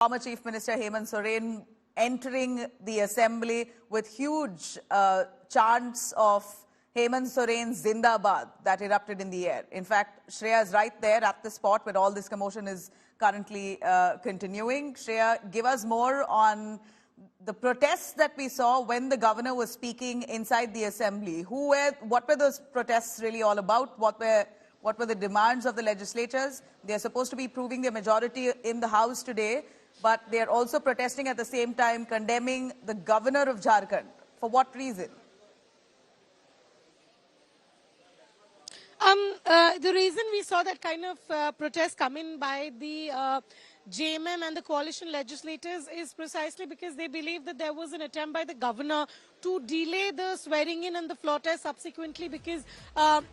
Former Chief Minister Heyman Sorain entering the assembly with huge chants of Hemant Soren Zindabad that erupted in the air. In fact, Shreya is right there at the spot where all this commotion is currently continuing. Shreya, give us more on the protests that we saw when the governor was speaking inside the assembly. What were those protests really all about? What were the demands of the legislators? They are supposed to be proving their majority in the House today, but they are also protesting at the same time, condemning the Governor of Jharkhand. For what reason? The reason we saw that kind of protest come in by the JMM and the coalition legislators is precisely because they believe that there was an attempt by the governor to delay the swearing in and the floor test subsequently, because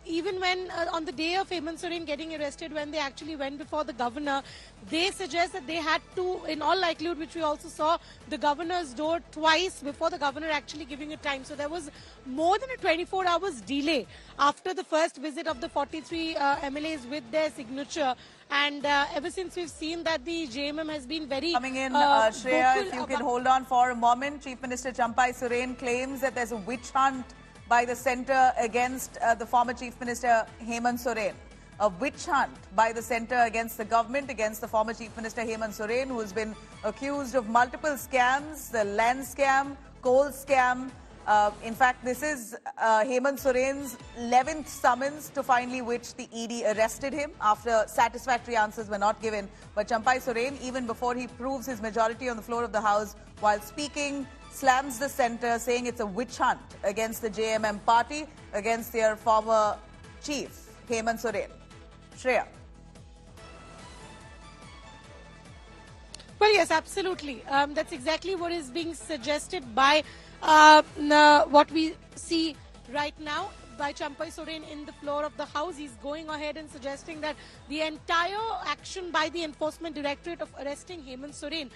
even when on the day of Hemant Soren getting arrested, when they actually went before the governor, they suggest that they had to, in all likelihood, which we also saw, the governor's door twice before the governor actually giving it time. So there was more than a 24 hours delay after the first visit of the 43 MLAs with their signature. And ever since we've seen that the JMM has been very coming in, Shreya, if you can hold on for a moment. Chief Minister Champai Soren claims that there's a witch hunt by the centre against the former Chief Minister Heyman Sorain. A witch hunt by the centre against the government, against the former Chief Minister Heyman Sorain, who has been accused of multiple scams, the land scam, coal scam. In fact, this is Hemant Soren's 11th summons, to finally which the ED arrested him after satisfactory answers were not given. But Champai Soren, even before he proves his majority on the floor of the House, while speaking, slams the centre, saying it's a witch hunt against the JMM party, against their former chief, Hemant Soren. Shreya. Well, yes, absolutely. That's exactly what is being suggested by what we see right now by Champai Soren in the floor of the House. He's going ahead and suggesting that the entire action by the Enforcement Directorate of arresting Hemant Soren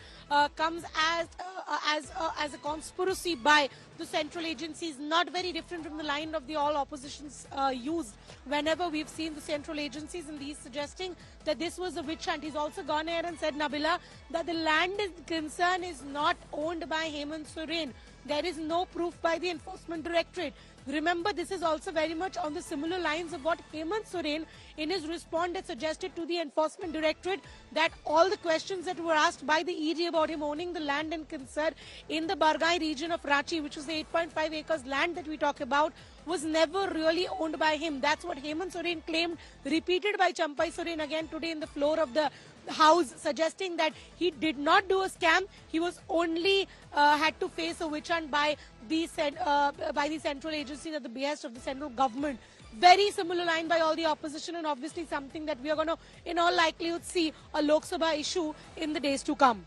comes as a conspiracy by the central agencies, not very different from the line of the all oppositions used whenever we've seen the central agencies, and he's suggesting that this was a witch hunt. He's also gone ahead and said, Nabila, that the land concern is not owned by Hemant Soren. There is no proof by the Enforcement Directorate. Remember, this is also very much on the similar lines of what Hemant Soren in his response had suggested to the Enforcement Directorate, that all the questions that were asked by the ED about him owning the land in concern in the Bargai region of Ranchi, which was the 8.5 acres land that we talk about, was never really owned by him. That's what Hemant Soren claimed, repeated by Champai Soren again today in the floor of the House, suggesting that he did not do a scam. He was only had to face a witch hunt by the central agencies at the behest of the central government. Very similar line by all the opposition, and obviously something that we are going to, in all likelihood, see a Lok Sabha issue in the days to come.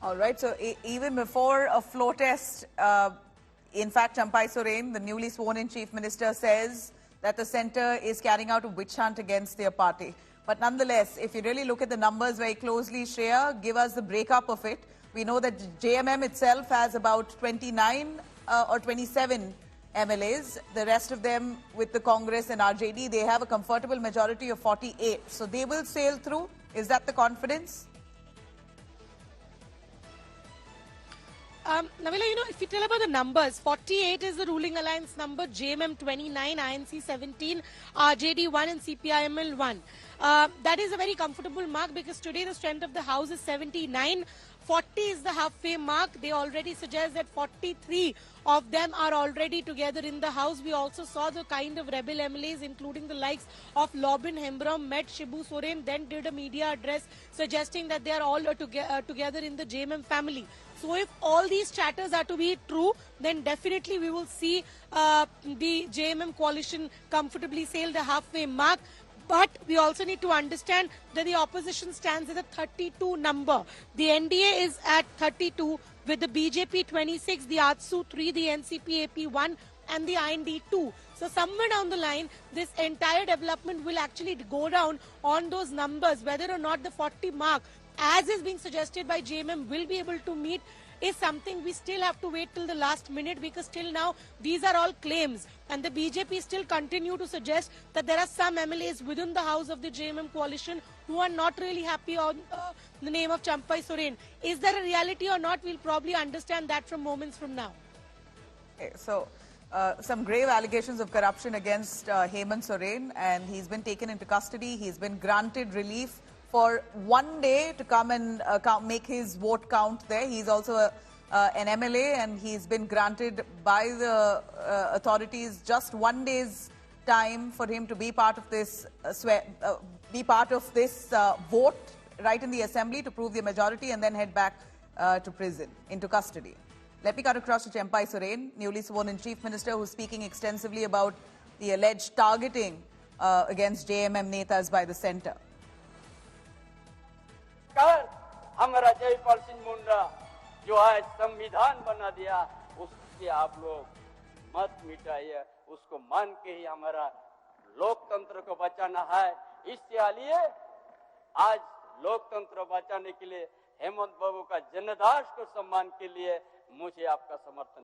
All right. So even before a floor test, in fact, Champai Soren, the newly sworn-in Chief Minister, says that the centre is carrying out a witch hunt against their party. But nonetheless, if you really look at the numbers very closely, Shreya, give us the breakup of it. We know that JMM itself has about 29 or 27 MLAs. The rest of them with the Congress and RJD, they have a comfortable majority of 48. So they will sail through. Is that the confidence? Nabila, if you tell about the numbers, 48 is the ruling alliance number, JMM 29, INC 17, RJD 1 and CPIML 1. That is a very comfortable mark, because today the strength of the House is 79. 40 is the halfway mark. They already suggest that 43 of them are already together in the House. We also saw the kind of rebel MLAs, including the likes of Lobin Hembrom, met Shibu Soren, then did a media address suggesting that they are all together in the JMM family. So if all these chatters are to be true, then definitely we will see the JMM coalition comfortably sail the halfway mark. But we also need to understand that the opposition stands at a 32 number. The NDA is at 32, with the BJP 26, the AJSU 3, the NCP AP 1 and the IND 2. So somewhere down the line, this entire development will actually go down on those numbers. Whether or not the 40 mark, as is being suggested by JMM, will be able to meet is something we still have to wait till the last minute, because till now these are all claims, and the BJP still continue to suggest that there are some MLAs within the house of the JMM coalition who are not really happy on the name of Champai Soren. Is there a reality or not? We'll probably understand that from moments from now. Okay, so some grave allegations of corruption against Heyman Sorain, and he's been taken into custody. He's been granted relief for 1 day to come and make his vote count there. He's also an MLA, and he's been granted by the authorities just 1 day's time for him to be part of this vote right in the assembly to prove the majority and then head back to prison, into custody. Let me cut across to Champai Soren, newly sworn in Chief Minister, who's speaking extensively about the alleged targeting against JMM netas by the centre. हमारा जयपाल सिंह मुंडा जो आज संविधान बना दिया, उससे आप लोग मत मिटाइए, उसको मान के ही हमारा लोकतंत्र को बचाना है। इसलिए आज लोकतंत्र बचाने के लिए हेमंत बाबू का जनदास को सम्मान के लिए मुझे आपका समर्थन